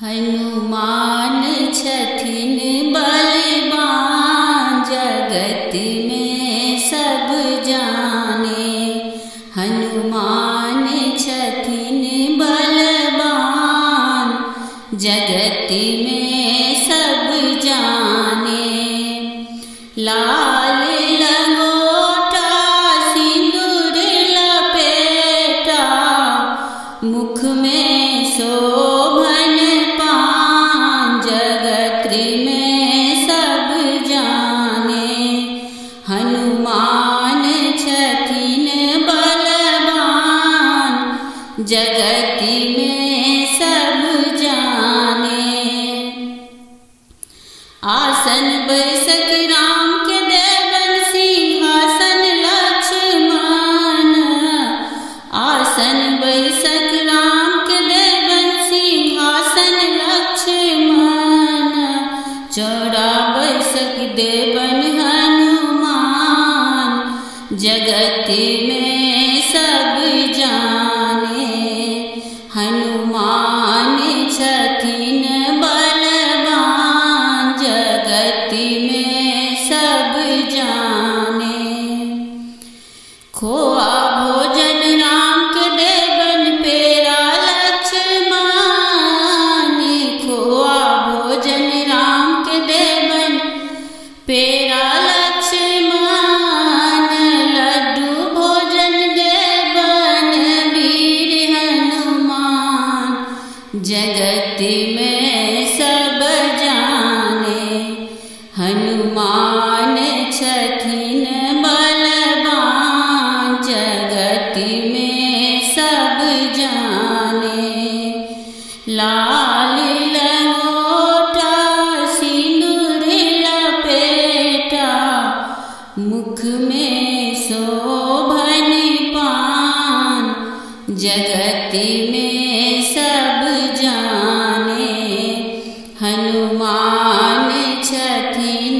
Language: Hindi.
हनुमान छथिन बलवान, जगत में सब जाने। हनुमान छथिन बलवान, जगत में सब जाने। लाल लंगोटा सिंदूर लपेटा, मुख में शोभन पान, जगत में सब जाने। हनुमान छथिन बलवान, जगत में सब जाने। आसन बैसक राम के देवन, सिंहासन लक्ष्मण। आसन बैसक राम के देवन, सिंहासन लक्ष्मण। चौड़ा बैसक देवन हनुमान, जगत में सब जाने। हनुमान छथिन बलवान, जगत में सब जाने। खोआ भोजन राम के देवन, पेरा लक्ष्मण। खोआ भोजन राम के देवन, पेरा लक्ष्मण। लड्डू भोजन देवन, वीर हनुमान, जगत में सब जाने। हनुमान छथिन बलवान, जगत में सब जाने। लाल लंगोटा सिंदूर लपेटा, मुख में शोभन पान, जगत में सब जाने। हनुमान छथिन